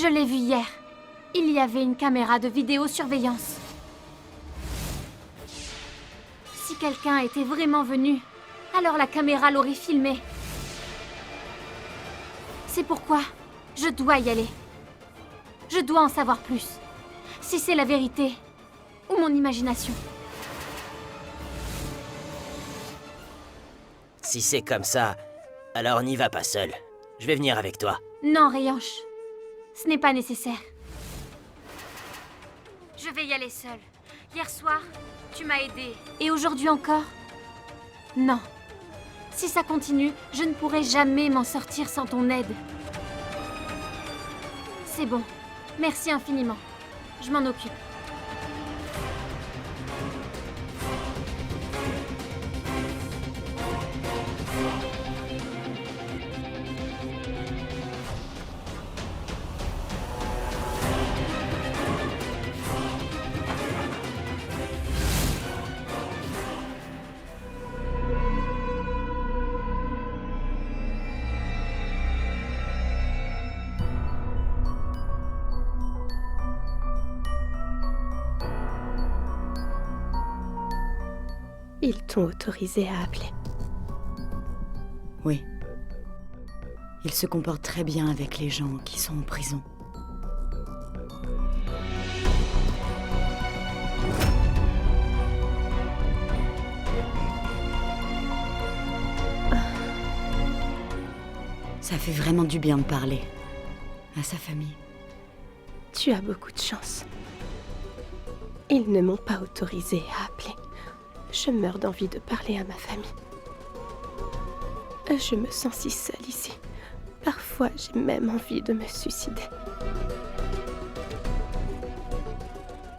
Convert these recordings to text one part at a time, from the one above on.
Je l'ai vu hier. Il y avait une caméra de vidéosurveillance. Si quelqu'un était vraiment venu, alors la caméra l'aurait filmé. C'est pourquoi je dois y aller. Je dois en savoir plus. Si c'est la vérité ou mon imagination. Si c'est comme ça, alors n'y va pas seul. Je vais venir avec toi. Non, Réanche. Ce n'est pas nécessaire. Je vais y aller seule. Hier soir, tu m'as aidée. Et aujourd'hui encore? Non. Si ça continue, je ne pourrai jamais m'en sortir sans ton aide. C'est bon. Merci infiniment. Je m'en occupe. Ils t'ont autorisé à appeler. Oui. Il se comporte très bien avec les gens qui sont en prison. Ça fait vraiment du bien de parler à sa famille. Tu as beaucoup de chance. Ils ne m'ont pas autorisé à appeler. Je meurs d'envie de parler à ma famille. Je me sens si seule ici. Parfois, j'ai même envie de me suicider.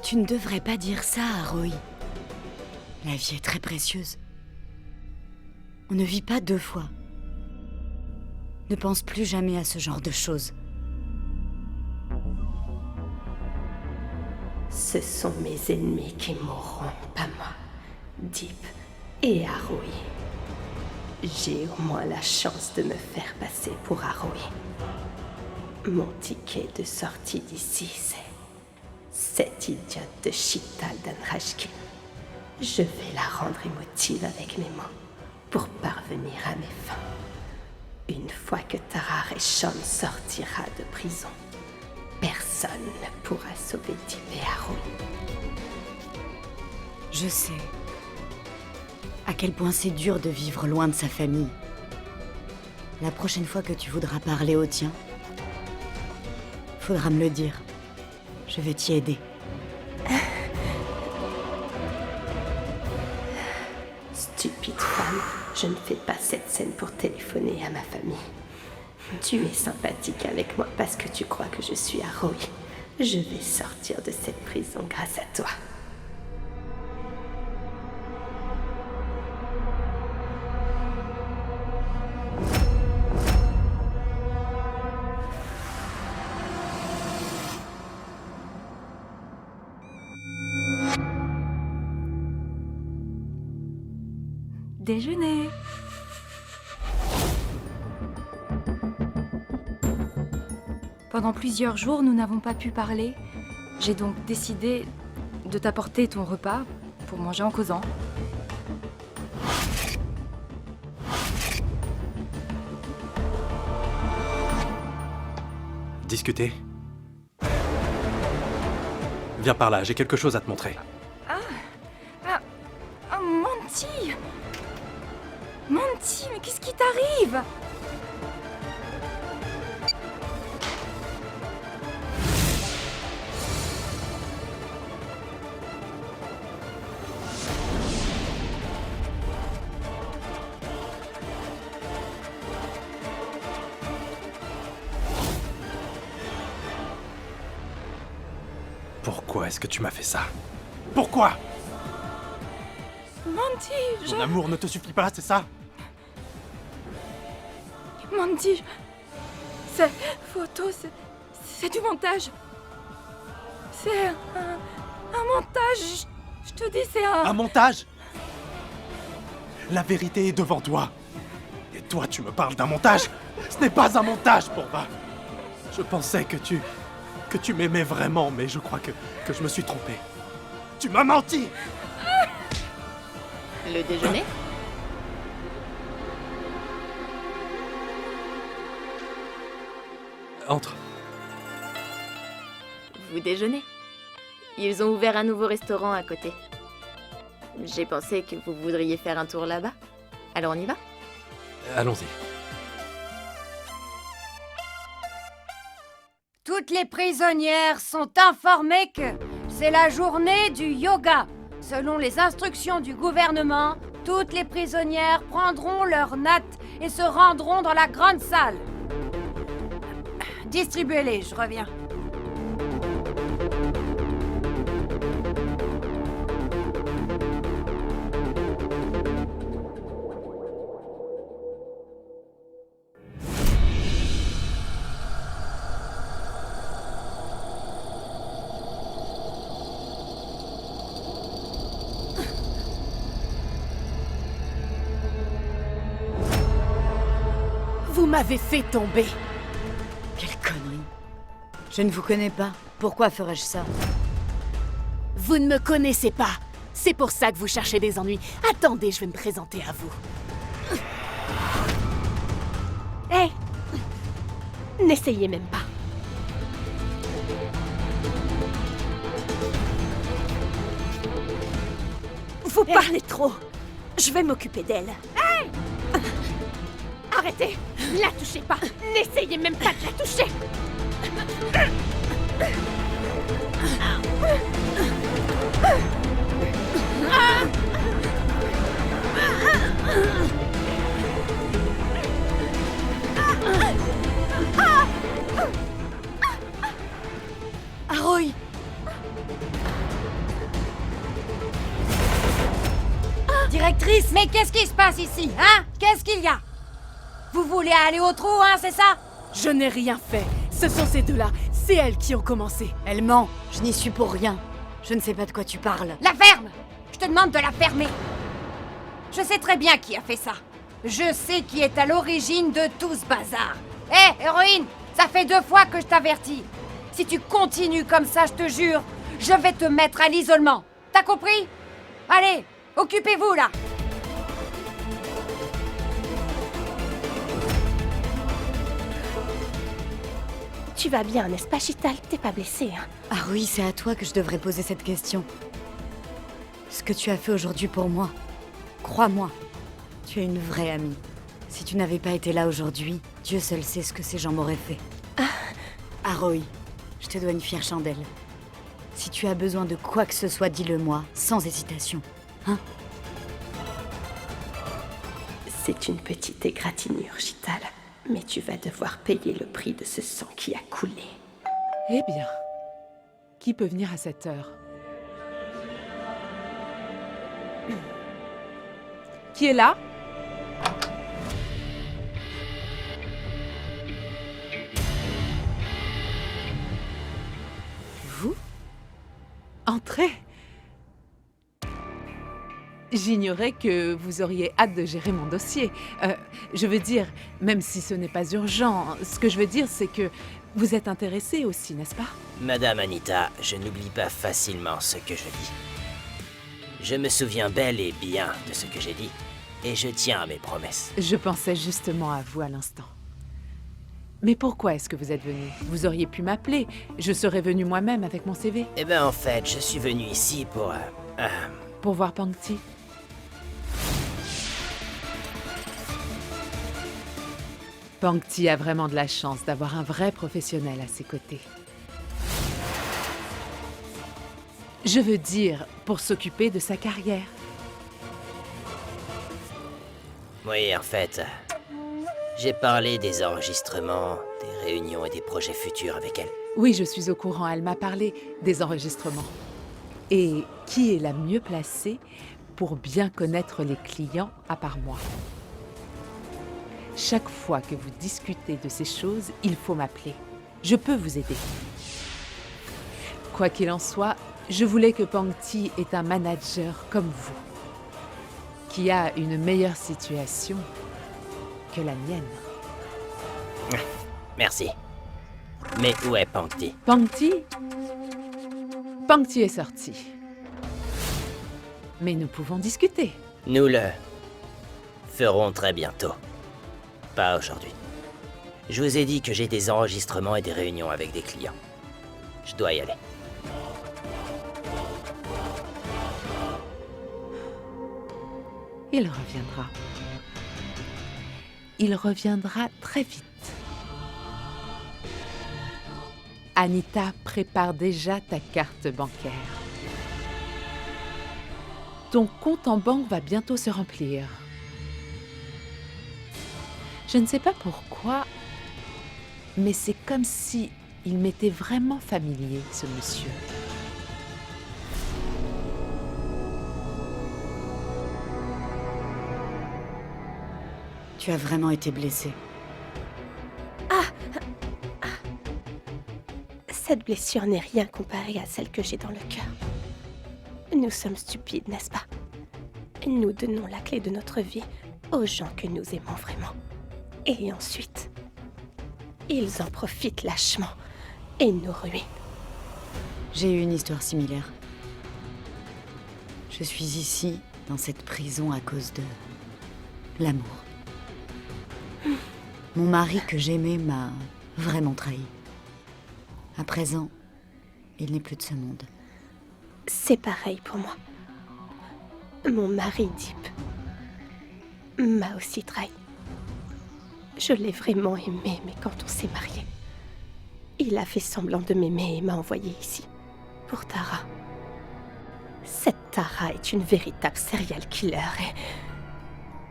Tu ne devrais pas dire ça, Arohi. La vie est très précieuse. On ne vit pas deux fois. Ne pense plus jamais à ce genre de choses. Ce sont mes ennemis qui mourront, pas moi. Deep et Arohi. J'ai au moins la chance de me faire passer pour Arohi. Mon ticket de sortie d'ici, c'est cette idiote de Shital d'Anrashkin. Je vais la rendre émotive avec mes mots pour parvenir à mes fins. Une fois que Tarar et Shon sortira de prison, personne ne pourra sauver Deep et Arohi. Je sais à quel point c'est dur de vivre loin de sa famille. La prochaine fois que tu voudras parler au tien, faudra me le dire. Je vais t'y aider. Stupide femme, je ne fais pas cette scène pour téléphoner à ma famille. Tu es sympathique avec moi parce que tu crois que je suis Arohi. Je vais sortir de cette prison grâce à toi. Déjeuner. Pendant plusieurs jours, nous n'avons pas pu parler. J'ai donc décidé de t'apporter ton repas pour manger en causant. Discuter. Viens par là, j'ai quelque chose à te montrer. Oh, Monty! Monty, mais qu'est-ce qui t'arrive? Pourquoi est-ce que tu m'as fait ça? Pourquoi? Monty, Ton amour ne te suffit pas, c'est ça? Monty, ces photos, c'est du montage. C'est un montage. Je te dis, c'est Un montage? La vérité est devant toi. Et toi, tu me parles d'un montage? Ce n'est pas un montage, Purva. Je pensais que tu m'aimais vraiment, mais je crois que je me suis trompé. Tu m'as menti! Le déjeuner? Entre. Vous déjeunez? Ils ont ouvert un nouveau restaurant à côté. J'ai pensé que vous voudriez faire un tour là-bas. Alors on y va? Allons-y. Toutes les prisonnières sont informées que c'est la journée du yoga. Selon les instructions du gouvernement, toutes les prisonnières prendront leur natte et se rendront dans la grande salle. Distribuez-les, je reviens. Vous m'avez fait tomber. Quelle connerie. Je ne vous connais pas. Pourquoi ferais-je ça? Vous ne me connaissez pas. C'est pour ça que vous cherchez des ennuis. Attendez, je vais me présenter à vous. Hé! N'essayez même pas. Vous parlez trop. Je vais m'occuper d'elle. Hey! Arrêtez! La touchez pas! N'essayez même pas de la toucher! Aroy! Directrice, mais qu'est-ce qui se passe ici, hein? Qu'est-ce qu'il y a? Vous voulez aller au trou, hein, c'est ça? Je n'ai rien fait. Ce sont ces deux-là. C'est elles qui ont commencé. Elle ment. Je n'y suis pour rien. Je ne sais pas de quoi tu parles. La ferme! Je te demande de la fermer. Je sais très bien qui a fait ça. Je sais qui est à l'origine de tout ce bazar. Hé, héroïne, ça fait 2 fois que je t'avertis. Si tu continues comme ça, je te jure, je vais te mettre à l'isolement. T'as compris? Allez, occupez-vous là. Tu vas bien, n'est-ce pas, Chital? T'es pas blessée, hein? Ah oui, c'est à toi que je devrais poser cette question. Ce que tu as fait aujourd'hui pour moi, crois-moi, tu es une vraie amie. Si tu n'avais pas été là aujourd'hui, Dieu seul sait ce que ces gens m'auraient fait. Aroy, je te dois une fière chandelle. Si tu as besoin de quoi que ce soit, dis-le-moi, sans hésitation. Hein? C'est une petite égratignure, Chital. Mais tu vas devoir payer le prix de ce sang qui a coulé. Eh bien, qui peut venir à cette heure? Qui est là? Vous? Entrez. J'ignorais que vous auriez hâte de gérer mon dossier. Je veux dire, même si ce n'est pas urgent, ce que je veux dire, c'est que vous êtes intéressée aussi, n'est-ce pas? Madame Anita, je n'oublie pas facilement ce que je dis. Je me souviens bel et bien de ce que j'ai dit, et je tiens à mes promesses. Je pensais justement à vous à l'instant. Mais pourquoi est-ce que vous êtes venu? Vous auriez pu m'appeler. Je serais venu moi-même avec mon CV. Eh ben en fait, je suis venu ici pour... Pour voir Pangti. Pangti a vraiment de la chance d'avoir un vrai professionnel à ses côtés. Je veux dire, pour s'occuper de sa carrière. Oui, en fait, j'ai parlé des enregistrements, des réunions et des projets futurs avec elle. Oui, je suis au courant, elle m'a parlé des enregistrements. Et qui est la mieux placée pour bien connaître les clients à part moi? Chaque fois que vous discutez de ces choses, il faut m'appeler. Je peux vous aider. Quoi qu'il en soit, je voulais que Pangti ait un manager comme vous, qui a une meilleure situation que la mienne. Merci. Mais où est Pangti? Pangti? Pangti est sorti. Mais nous pouvons discuter. Nous le ferons très bientôt. Pas aujourd'hui. Je vous ai dit que j'ai des enregistrements et des réunions avec des clients. Je dois y aller. Il reviendra. Il reviendra très vite. Anita prépare déjà ta carte bancaire. Ton compte en banque va bientôt se remplir. Je ne sais pas pourquoi, mais c'est comme si il m'était vraiment familier, ce monsieur. Tu as vraiment été blessée. Cette blessure n'est rien comparée à celle que j'ai dans le cœur. Nous sommes stupides, n'est-ce pas? Nous donnons la clé de notre vie aux gens que nous aimons vraiment. Et ensuite, ils en profitent lâchement et nous ruinent. J'ai eu une histoire similaire. Je suis ici, dans cette prison, à cause de l'amour. Mon mari que j'aimais m'a vraiment trahi. À présent, il n'est plus de ce monde. C'est pareil pour moi. Mon mari, Deep, m'a aussi trahi. Je l'ai vraiment aimé, mais quand on s'est mariés, il a fait semblant de m'aimer et m'a envoyé ici, pour Tara. Cette Tara est une véritable serial killer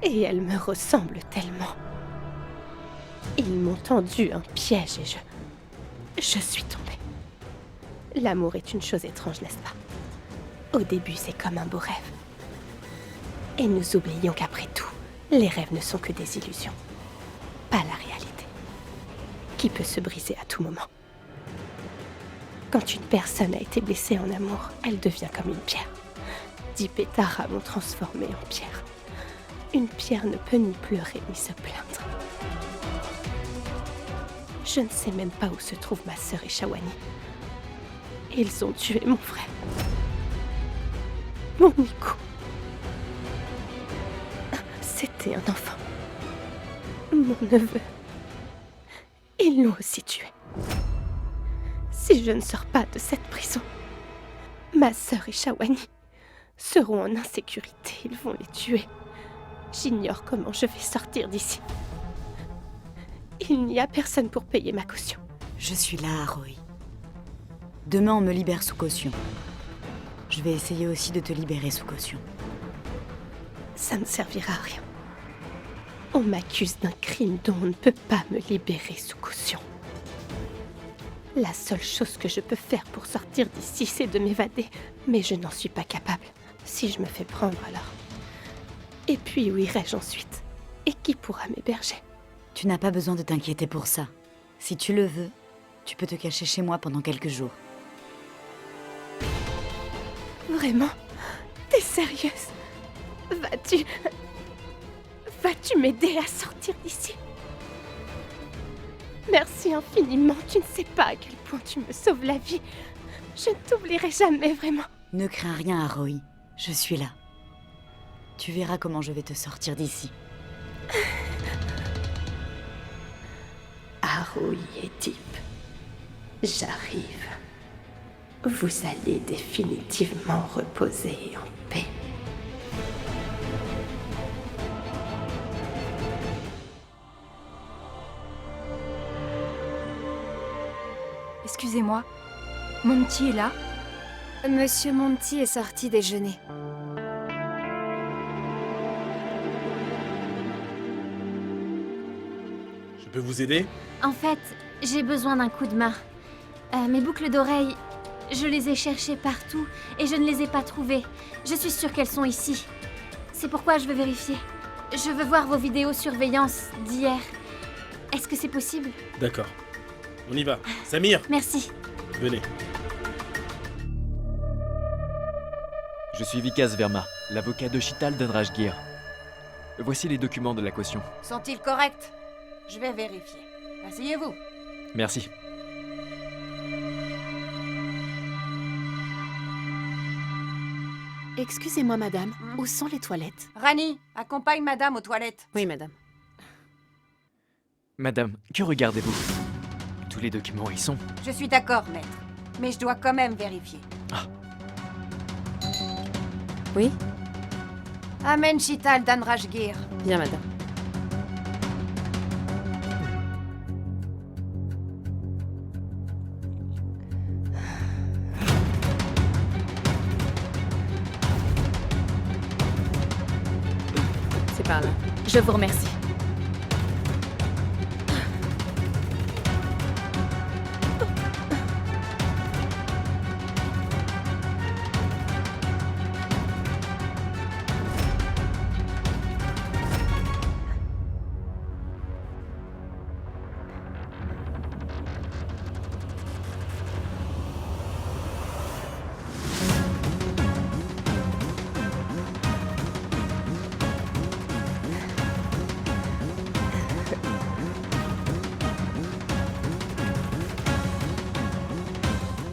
et elle me ressemble tellement. Ils m'ont tendu un piège et je suis tombée. L'amour est une chose étrange, n'est-ce pas? Au début, c'est comme un beau rêve. Et nous oublions qu'après tout, les rêves ne sont que des illusions. Pas la réalité. Qui peut se briser à tout moment. Quand une personne a été blessée en amour, elle devient comme une pierre. Deep et Tara m'ont transformée en pierre. Une pierre ne peut ni pleurer ni se plaindre. Je ne sais même pas où se trouvent ma sœur et Shawani. Ils ont tué mon frère. Mon Nico. C'était un enfant. Mon neveu. Ils l'ont aussi tué. Si je ne sors pas de cette prison, ma sœur et Shawani seront en insécurité. Ils vont les tuer. J'ignore comment je vais sortir d'ici. Il n'y a personne pour payer ma caution. Je suis là, Aroy. Demain, on me libère sous caution. Je vais essayer aussi de te libérer sous caution. Ça ne servira à rien. On m'accuse d'un crime dont on ne peut pas me libérer sous caution. La seule chose que je peux faire pour sortir d'ici, c'est de m'évader. Mais je n'en suis pas capable. Si je me fais prendre, alors... Et puis où irai-je ensuite? Et qui pourra m'héberger? Tu n'as pas besoin de t'inquiéter pour ça. Si tu le veux, tu peux te cacher chez moi pendant quelques jours. Vraiment? T'es sérieuse? Vas-tu... Vas-tu m'aider à sortir d'ici? Merci infiniment. Tu ne sais pas à quel point tu me sauves la vie. Je ne t'oublierai jamais, vraiment. Ne crains rien, Arohi. Je suis là. Tu verras comment je vais te sortir d'ici. Arohi et Deep, j'arrive. Vous allez définitivement reposer en paix. Excusez-moi, Monty est là? Monsieur Monty est sorti déjeuner. Je peux vous aider? En fait, j'ai besoin d'un coup de main. Mes boucles d'oreilles, je les ai cherchées partout et je ne les ai pas trouvées. Je suis sûre qu'elles sont ici. C'est pourquoi je veux vérifier. Je veux voir vos vidéos surveillance d'hier. Est-ce que c'est possible? D'accord. On y va. Samir, Merci. venez. Je suis Vikas Verma, l'avocat de Sheetal Dhanrajgir. Voici les documents de la caution. Sont-ils corrects? Je vais vérifier. Asseyez-vous. Merci. Excusez-moi, madame. Où sont les toilettes? Rani, accompagne madame aux toilettes. Oui, madame. Madame, que regardez-vous? Tous les documents y sont. Je suis d'accord, maître. Mais je dois quand même vérifier. Oui? Amen Sheetal Dhanrajgir. Bien, madame. C'est par là. Je vous remercie.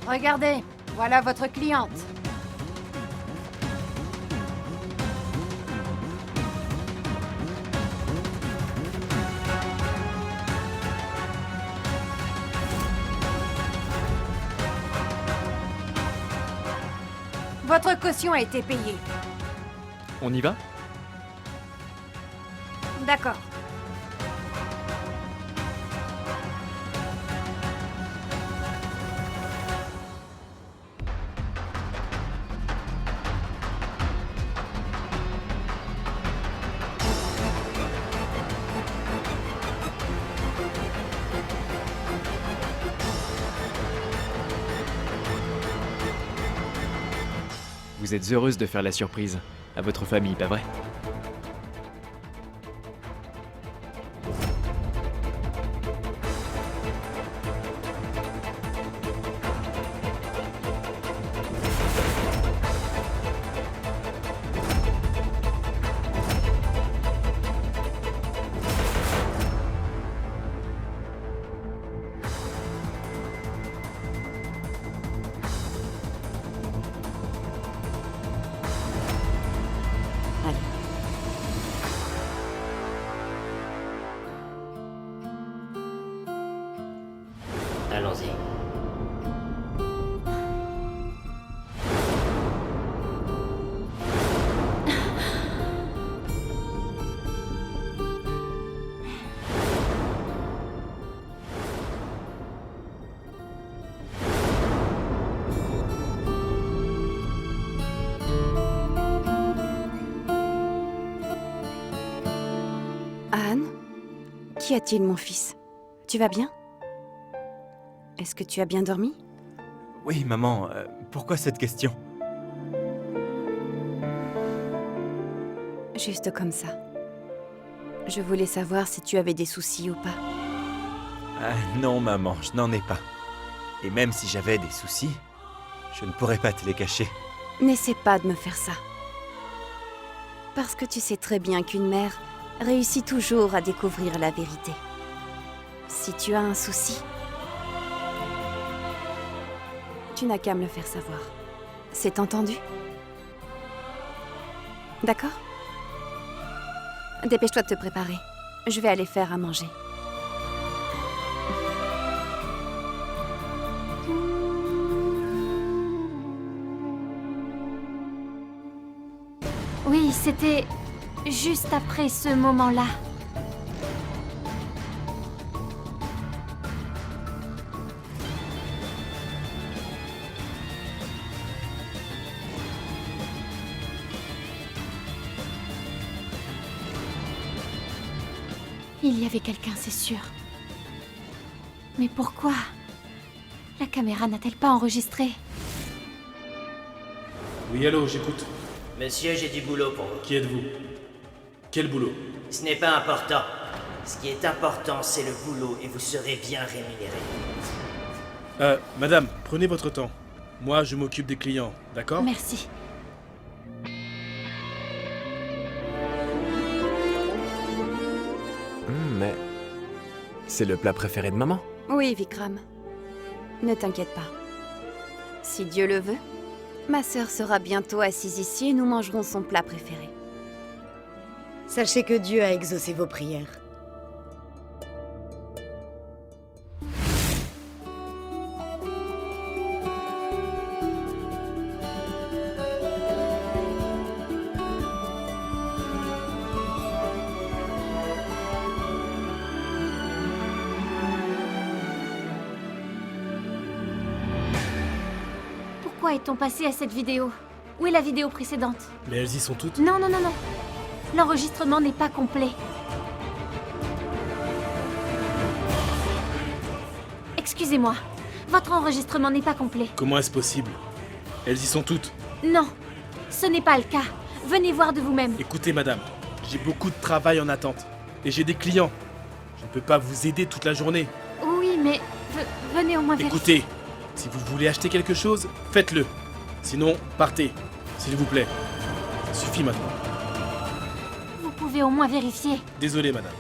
Regardez, voilà votre cliente. Votre caution a été payée. On y va? D'accord. Vous êtes heureuse de faire la surprise à votre famille, pas vrai? Allons-y. Anne? Qu'y a-t-il, mon fils? Tu vas bien? Est-ce que tu as bien dormi? Oui, maman, pourquoi cette question? Juste comme ça. Je voulais savoir si tu avais des soucis ou pas. Ah, non, maman, je n'en ai pas. Et même si j'avais des soucis, je ne pourrais pas te les cacher. N'essaie pas de me faire ça. Parce que tu sais très bien qu'une mère réussit toujours à découvrir la vérité. Si tu as un souci, tu n'as qu'à me le faire savoir. C'est entendu? D'accord? Dépêche-toi de te préparer. Je vais aller faire à manger. Oui, c'était juste après ce moment-là. Il y avait quelqu'un, c'est sûr. Mais pourquoi? La caméra n'a-t-elle pas enregistré? Oui, allô, j'écoute. Monsieur, j'ai du boulot pour vous. Qui êtes-vous? Quel boulot? Ce n'est pas important. Ce qui est important, c'est le boulot et vous serez bien rémunéré. Madame, prenez votre temps. Moi, je m'occupe des clients, d'accord? Merci. Mais... c'est le plat préféré de maman? Oui, Vikram. Ne t'inquiète pas. Si Dieu le veut, ma sœur sera bientôt assise ici et nous mangerons son plat préféré. Sachez que Dieu a exaucé vos prières. Pourquoi est-on passé à cette vidéo? Où est la vidéo précédente? Mais elles y sont toutes? Non, non, non, non. L'enregistrement n'est pas complet. Excusez-moi. Votre enregistrement n'est pas complet. Comment est-ce possible? Elles y sont toutes. Non, ce n'est pas le cas. Venez voir de vous-même. Écoutez, madame, j'ai beaucoup de travail en attente. Et j'ai des clients. Je ne peux pas vous aider toute la journée. Oui, mais venez au moins vérifier. Écoutez, si vous voulez acheter quelque chose, faites-le. Sinon, partez, s'il vous plaît. Ça suffit maintenant. Vous pouvez au moins vérifier. Désolé, madame.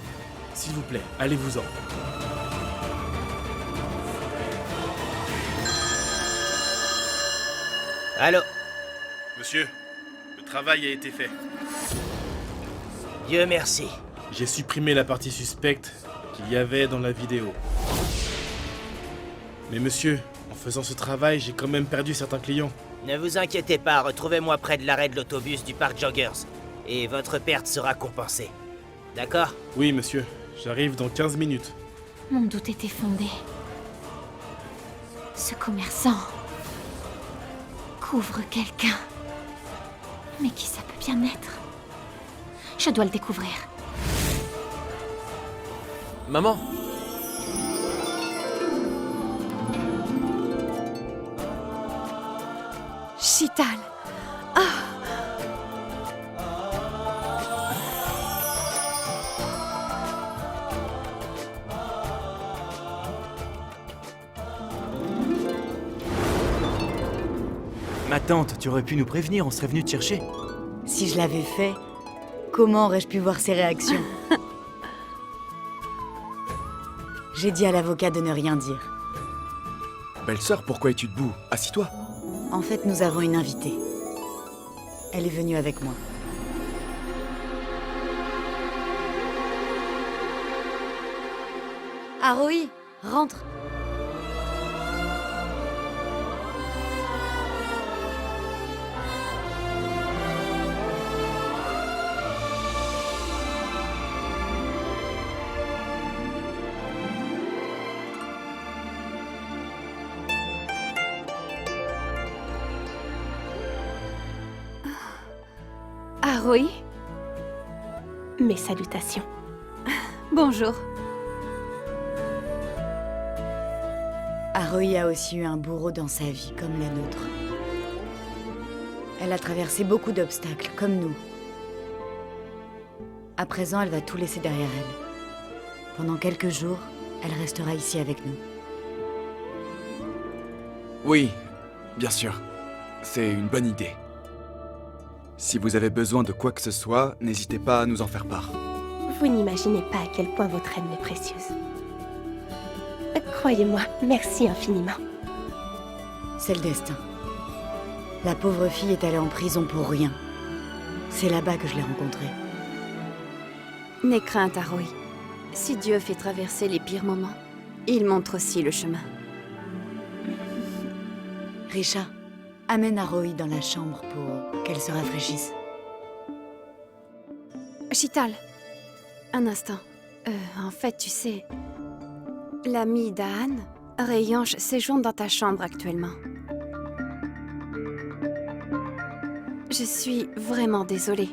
S'il vous plaît, allez-vous-en. Allô? Monsieur, le travail a été fait. Dieu merci. J'ai supprimé la partie suspecte qu'il y avait dans la vidéo. Mais monsieur, en faisant ce travail, j'ai quand même perdu certains clients. Ne vous inquiétez pas, retrouvez-moi près de l'arrêt de l'autobus du parc Joggers. Et votre perte sera compensée. D'accord? Oui, monsieur. J'arrive dans 15 minutes. Mon doute était fondé. Ce commerçant couvre quelqu'un. Mais qui ça peut bien être? Je dois le découvrir. Maman! Chital. Ah! Ma tante, tu aurais pu nous prévenir, on serait venu te chercher. Si je l'avais fait, comment aurais-je pu voir ses réactions? J'ai dit à l'avocat de ne rien dire. Belle-sœur, pourquoi es-tu debout? Assis-toi. En fait, nous avons une invitée. Elle est venue avec moi. Arohi, rentre. Arohi? Mes salutations. Bonjour. Arohi a aussi eu un bourreau dans sa vie, comme la nôtre. Elle a traversé beaucoup d'obstacles, comme nous. À présent, elle va tout laisser derrière elle. Pendant quelques jours, elle restera ici avec nous. Oui, bien sûr. C'est une bonne idée. Si vous avez besoin de quoi que ce soit, n'hésitez pas à nous en faire part. Vous n'imaginez pas à quel point votre aide m'est précieuse. Croyez-moi, merci infiniment. C'est le destin. La pauvre fille est allée en prison pour rien. C'est là-bas que je l'ai rencontrée. N'aie crainte, Arohi. Si Dieu fait traverser les pires moments, il montre aussi le chemin. Risha, amène Arohi dans la chambre pour qu'elle se rafraîchisse. Chital, un instant. En fait, tu sais, l'ami d'Aan, Rayange, séjourne dans ta chambre actuellement. Je suis vraiment désolée.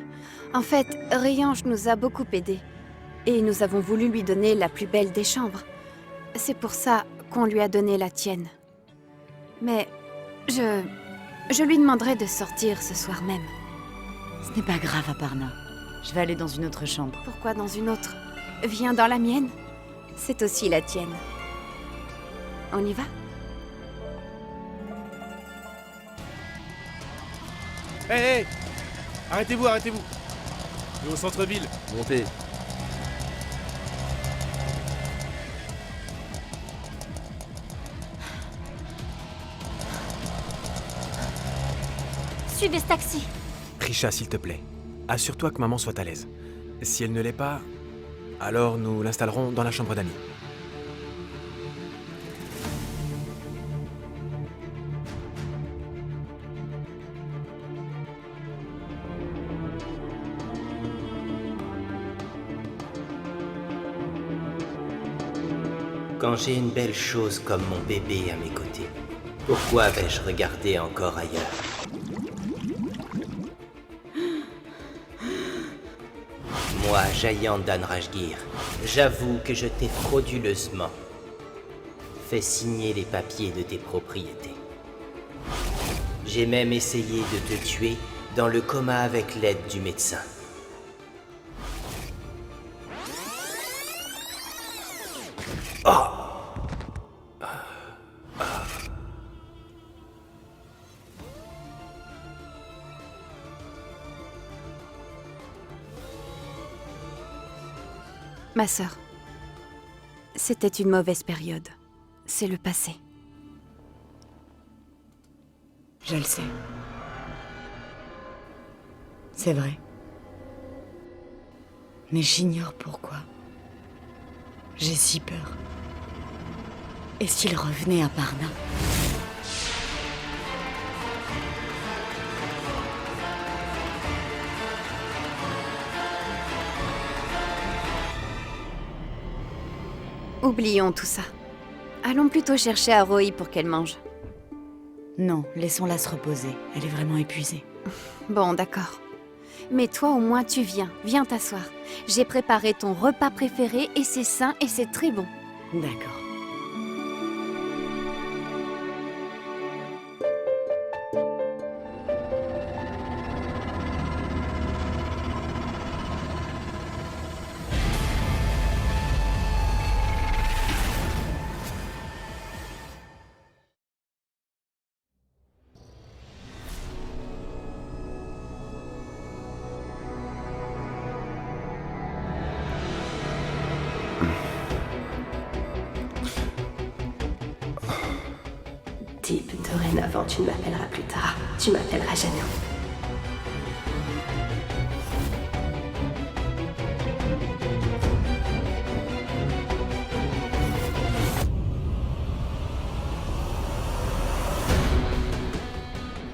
En fait, Rayange nous a beaucoup aidés. Et nous avons voulu lui donner la plus belle des chambres. C'est pour ça qu'on lui a donné la tienne. Mais je lui demanderai de sortir ce soir même. Ce n'est pas grave, Aparna. Je vais aller dans une autre chambre. Pourquoi dans une autre? Viens dans la mienne. C'est aussi la tienne. On y va? Hé, arrêtez-vous, arrêtez-vous. On est au centre-ville. Montez. Suivez ce taxi. Risha, s'il te plaît, assure-toi que maman soit à l'aise. Si elle ne l'est pas, alors nous l'installerons dans la chambre d'amis. Quand j'ai une belle chose comme mon bébé à mes côtés, pourquoi vais-je regarder encore ailleurs? Moi, Jayan d'Anrajgir, j'avoue que je t'ai frauduleusement fait signer les papiers de tes propriétés. J'ai même essayé de te tuer dans le coma avec l'aide du médecin. Oh! Ma sœur, c'était une mauvaise période. C'est le passé. Je le sais. C'est vrai. Mais j'ignore pourquoi. J'ai si peur. Et s'il revenait à Parna? Oublions tout ça. Allons plutôt chercher Arohi pour qu'elle mange. Non, laissons-la se reposer. Elle est vraiment épuisée. Bon, d'accord. Mais toi, au moins, tu viens. Viens t'asseoir. J'ai préparé ton repas préféré et c'est sain et c'est très bon. D'accord. Deep, dorénavant, tu ne m'appelleras plus tard. Tu m'appelleras Janou.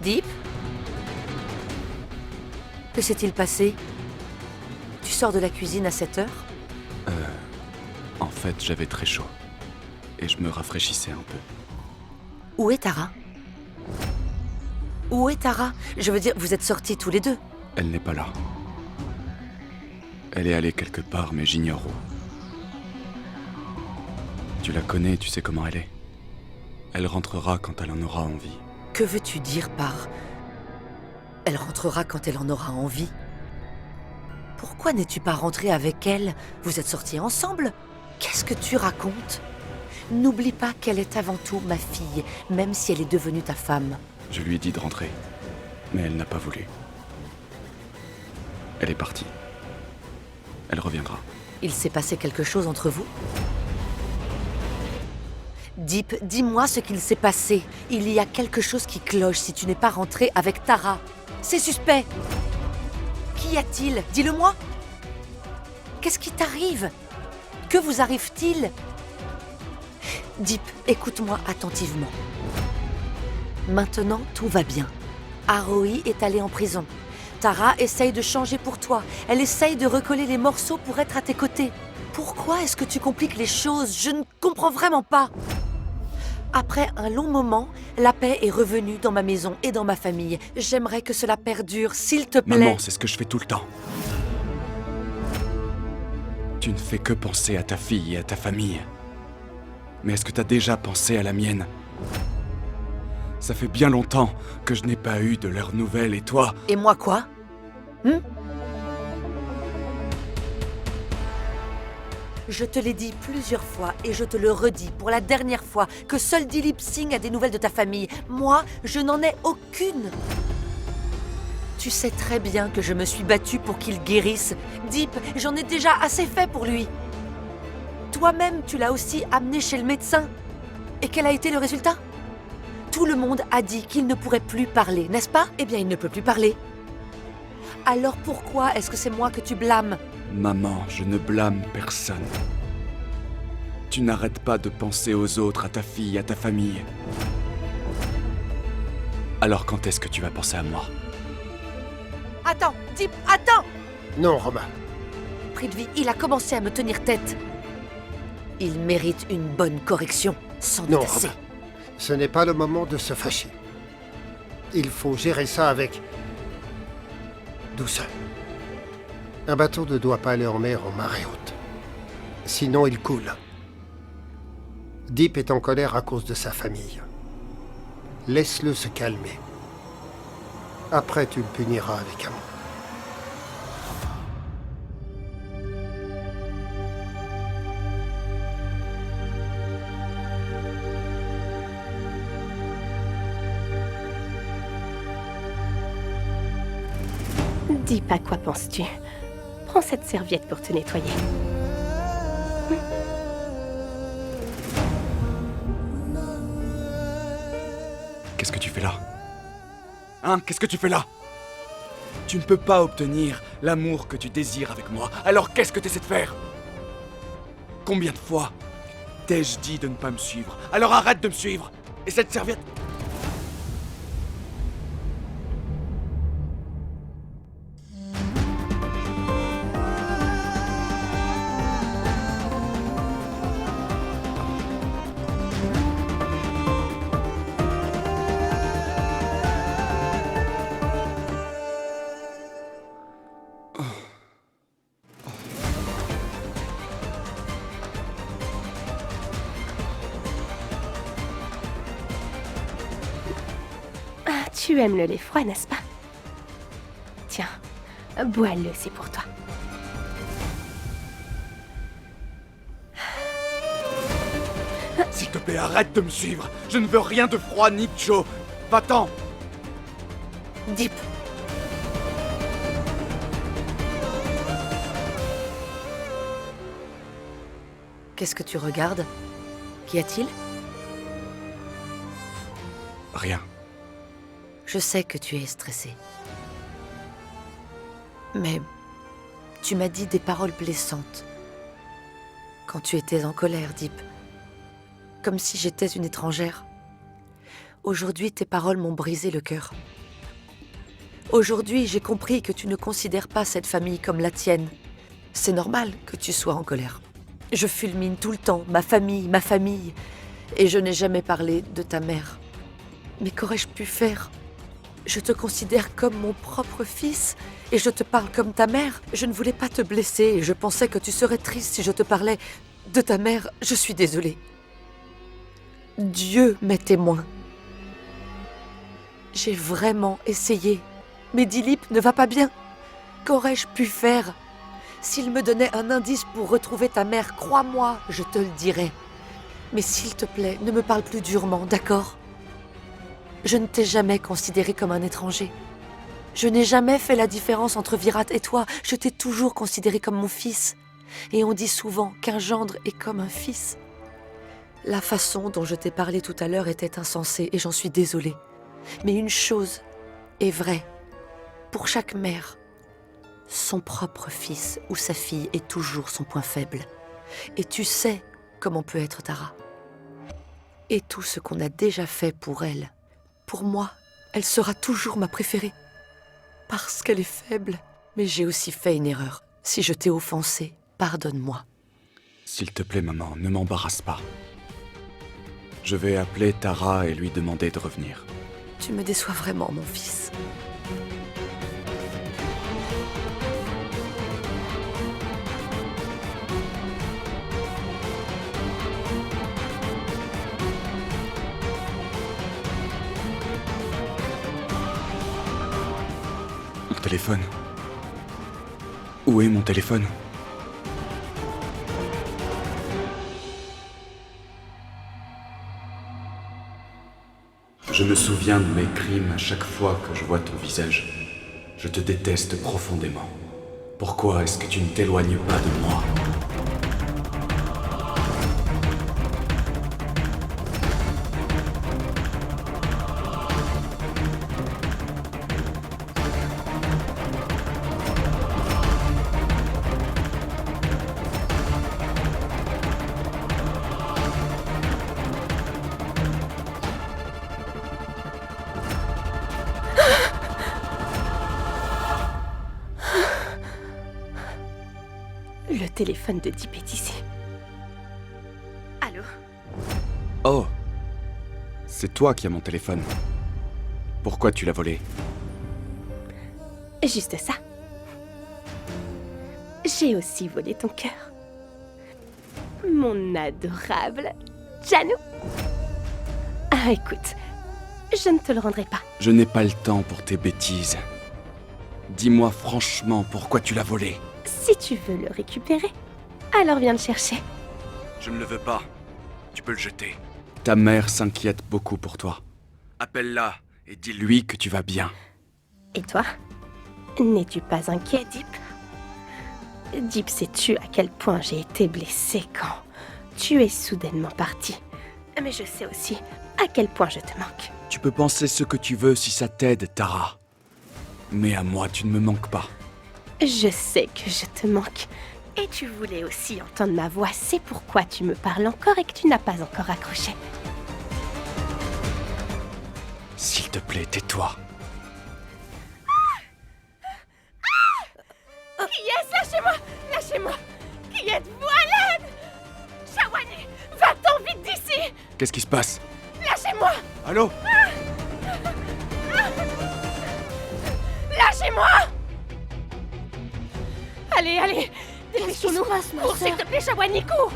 Deep? Que s'est-il passé? Tu sors de la cuisine à 7 heures? En fait, j'avais très chaud. Et je me rafraîchissais un peu. Où est Tara? Où est Tara? Je veux dire, vous êtes sortis tous les deux. Elle n'est pas là. Elle est allée quelque part, mais j'ignore où. Tu la connais, tu sais comment elle est. Elle rentrera quand elle en aura envie. Que veux-tu dire par... Elle rentrera quand elle en aura envie? Pourquoi n'es-tu pas rentré avec elle? Vous êtes sortis ensemble? Qu'est-ce que tu racontes? N'oublie pas qu'elle est avant tout ma fille, même si elle est devenue ta femme. Je lui ai dit de rentrer, mais elle n'a pas voulu. Elle est partie. Elle reviendra. Il s'est passé quelque chose entre vous? Deep, dis-moi ce qu'il s'est passé. Il y a quelque chose qui cloche si tu n'es pas rentré avec Tara. C'est suspect. Qu'y a-t-il? Dis-le-moi. Qu'est-ce qui t'arrive? Que vous arrive-t-il? Deep, écoute-moi attentivement. Maintenant, tout va bien. Aroi est allée en prison. Tara essaye de changer pour toi. Elle essaye de recoller les morceaux pour être à tes côtés. Pourquoi est-ce que tu compliques les choses? Je ne comprends vraiment pas. Après un long moment, la paix est revenue dans ma maison et dans ma famille. J'aimerais que cela perdure, s'il te plaît. Maman, c'est ce que je fais tout le temps. Tu ne fais que penser à ta fille et à ta famille. Mais est-ce que t'as déjà pensé à la mienne? Ça fait bien longtemps que je n'ai pas eu de leurs nouvelles et toi... Et moi quoi? Je te l'ai dit plusieurs fois et je te le redis pour la dernière fois que seul Dilip Singh a des nouvelles de ta famille. Moi, je n'en ai aucune. Tu sais très bien que je me suis battue pour qu'il guérisse. Deep, j'en ai déjà assez fait pour lui. Toi-même, tu l'as aussi amené chez le médecin. Et quel a été le résultat? Tout le monde a dit qu'il ne pourrait plus parler, n'est-ce pas? Eh bien, il ne peut plus parler. Alors pourquoi est-ce que c'est moi que tu blâmes? Maman, je ne blâme personne. Tu n'arrêtes pas de penser aux autres, à ta fille, à ta famille. Alors quand est-ce que tu vas penser à moi? Attends, Deep, attends! Non, Roma. Prithvi, il a commencé à me tenir tête. Il mérite une bonne correction, sans doute Non, assez. Roma. Ce n'est pas le moment de se fâcher. Il faut gérer ça avec... douceur. Un bateau ne doit pas aller en mer en marée haute. Sinon, il coule. Deep est en colère à cause de sa famille. Laisse-le se calmer. Après, tu le puniras avec amour. Deep, à quoi penses-tu? Prends cette serviette pour te nettoyer. Qu'est-ce que tu fais là? Hein? Qu'est-ce que tu fais là? Tu ne peux pas obtenir l'amour que tu désires avec moi. Alors qu'est-ce que tu essaies de faire? Combien de fois t'ai-je dit de ne pas me suivre? Alors arrête de me suivre! Et cette serviette... Tu aimes le lait froid, n'est-ce pas? Tiens, bois-le, c'est pour toi. S'il te plaît, arrête de me suivre. Je ne veux rien de froid ni de chaud. Va-t'en. Deep. Qu'est-ce que tu regardes? Qu'y a-t-il? Rien. Je sais que tu es stressé. Mais tu m'as dit des paroles blessantes. Quand tu étais en colère, Deep. Comme si j'étais une étrangère. Aujourd'hui, tes paroles m'ont brisé le cœur. Aujourd'hui, j'ai compris que tu ne considères pas cette famille comme la tienne. C'est normal que tu sois en colère. Je fulmine tout le temps, ma famille, et je n'ai jamais parlé de ta mère. Mais qu'aurais-je pu faire? Je te considère comme mon propre fils, et je te parle comme ta mère. Je ne voulais pas te blesser, et je pensais que tu serais triste si je te parlais de ta mère. Je suis désolée. Dieu m'est témoin. J'ai vraiment essayé. Mais Dilip ne va pas bien. Qu'aurais-je pu faire? S'il me donnait un indice pour retrouver ta mère, crois-moi, je te le dirais. Mais s'il te plaît, ne me parle plus durement, d'accord? Je ne t'ai jamais considéré comme un étranger. Je n'ai jamais fait la différence entre Virat et toi. Je t'ai toujours considéré comme mon fils. Et on dit souvent qu'un gendre est comme un fils. La façon dont je t'ai parlé tout à l'heure était insensée et j'en suis désolée. Mais une chose est vraie. Pour chaque mère, son propre fils ou sa fille est toujours son point faible. Et tu sais comment peut être Tara. Et tout ce qu'on a déjà fait pour elle, pour moi, elle sera toujours ma préférée. Parce qu'elle est faible. Mais j'ai aussi fait une erreur. Si je t'ai offensée, pardonne-moi. S'il te plaît, maman, ne m'embarrasse pas. Je vais appeler Tara et lui demander de revenir. Tu me déçois vraiment, mon fils. Mon téléphone. Où est mon téléphone? Je me souviens de mes crimes à chaque fois que je vois ton visage. Je te déteste profondément. Pourquoi est-ce que tu ne t'éloignes pas de moi? Le téléphone de Deep est ici. Allô? Oh! C'est toi qui as mon téléphone. Pourquoi tu l'as volé? Juste ça. J'ai aussi volé ton cœur. Mon adorable Janou. Ah, écoute, je ne te le rendrai pas. Je n'ai pas le temps pour tes bêtises. Dis-moi franchement pourquoi tu l'as volé. Si tu veux le récupérer, alors viens le chercher. Je ne le veux pas. Tu peux le jeter. Ta mère s'inquiète beaucoup pour toi. Appelle-la et dis-lui que tu vas bien. Et toi? N'es-tu pas inquiet, Deep? Deep, sais-tu à quel point j'ai été blessée quand tu es soudainement parti? Mais je sais aussi à quel point je te manque. Tu peux penser ce que tu veux si ça t'aide, Tara. Mais à moi, tu ne me manques pas. Je sais que je te manque. Et tu voulais aussi entendre ma voix, c'est pourquoi tu me parles encore et que tu n'as pas encore accroché. S'il te plaît, tais-toi. Yes, lâchez-moi! Lâchez-moi! Qui êtes-vous à l'aide? Shawani, va-t'en vite d'ici! Qu'est-ce qui se passe? Lâchez-moi! Allô? Lâchez-moi! Allez, allez! Dépêchons-nous! Cours, s'il te plaît, Shawani, cours!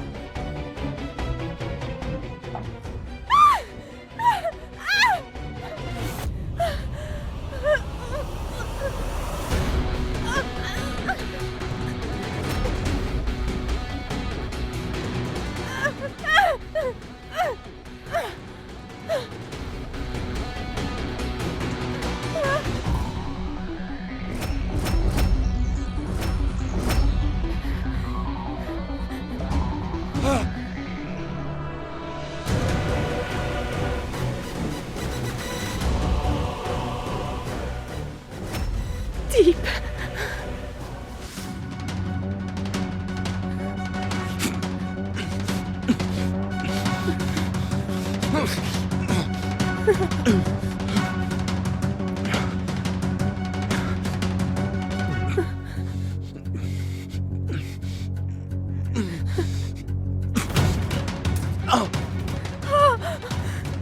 Deep.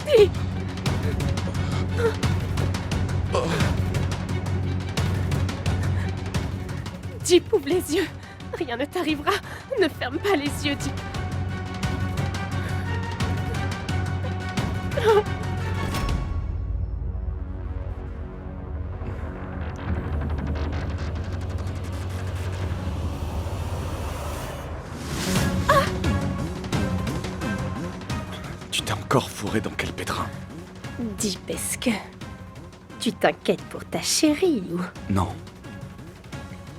Deep. Deep, ouvre les yeux. Rien ne t'arrivera. Ne ferme pas les yeux, Deep. Tu t'es encore fourré dans quel pétrin? Deep, est-ce que Tu t'inquiètes pour ta chérie ou Non.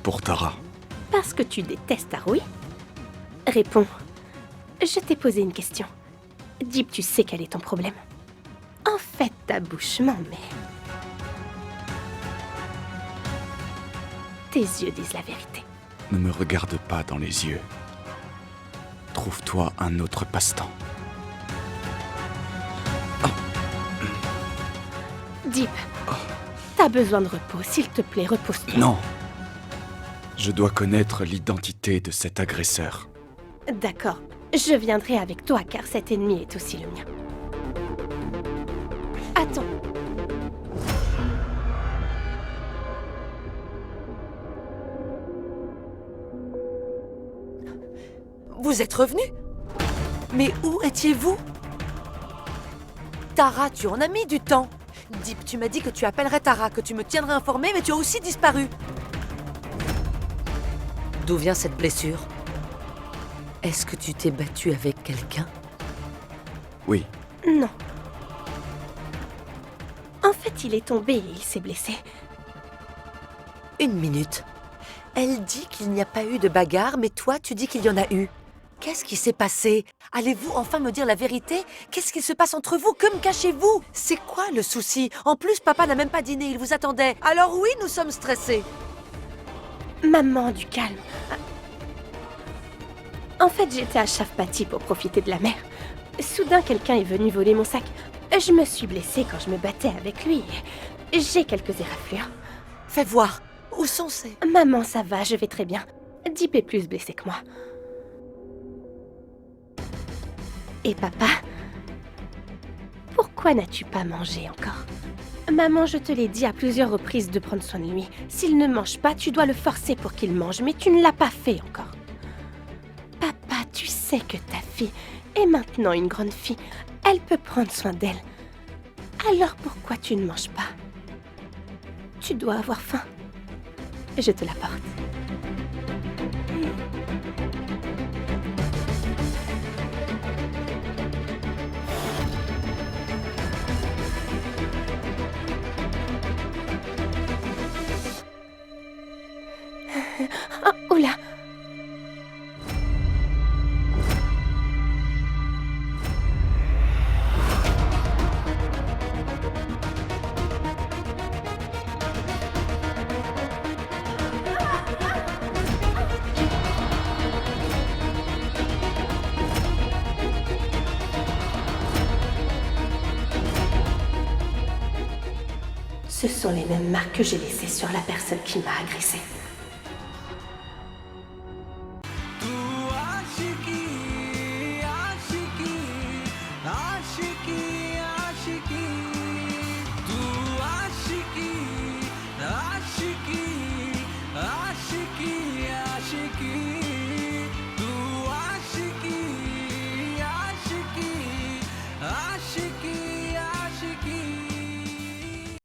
Pour Tara. parce que tu détestes Haruhi? Réponds. Je t'ai posé une question. Deep, tu sais quel est ton problème. En fait, ta bouche ment, mais... tes yeux disent la vérité. Ne me regarde pas dans les yeux. Trouve-toi un autre passe-temps. Deep, t'as besoin de repos. S'il te plaît, repose-toi. Non. Je dois connaître l'identité de cet agresseur. D'accord. Je viendrai avec toi, car cet ennemi est aussi le mien. Attends. Vous êtes revenu? Mais où étiez-vous? Tara, tu en as mis du temps. Deep, tu m'as dit que tu appellerais Tara, que tu me tiendrais informé, mais tu as aussi disparu. D'où vient cette blessure? Est-ce que tu t'es battu avec quelqu'un? Oui. Non. En fait, il est tombé et il s'est blessé. Une minute. Elle dit qu'il n'y a pas eu de bagarre, mais toi, tu dis qu'il y en a eu. Qu'est-ce qui s'est passé? Allez-vous enfin me dire la vérité? Qu'est-ce qui se passe entre vous? Que me cachez-vous? C'est quoi le souci? En plus, papa n'a même pas dîné, il vous attendait. Alors oui, nous sommes stressés. Maman, du calme. En fait, j'étais à Shavpati pour profiter de la mer. Soudain, quelqu'un est venu voler mon sac. Je me suis blessée quand je me battais avec lui. J'ai quelques éraflures. Fais voir. Où sont ces... Maman, ça va, je vais très bien. Deep est plus blessé que moi. Et papa? Pourquoi n'as-tu pas mangé encore? Maman, je te l'ai dit à plusieurs reprises de prendre soin de lui. S'il ne mange pas, tu dois le forcer pour qu'il mange, mais tu ne l'as pas fait encore. Papa, tu sais que ta fille est maintenant une grande fille. Elle peut prendre soin d'elle. Alors pourquoi tu ne manges pas? Tu dois avoir faim. Je te l'apporte. Oh, oula! Ce sont les mêmes marques que j'ai laissées sur la personne qui m'a agressée.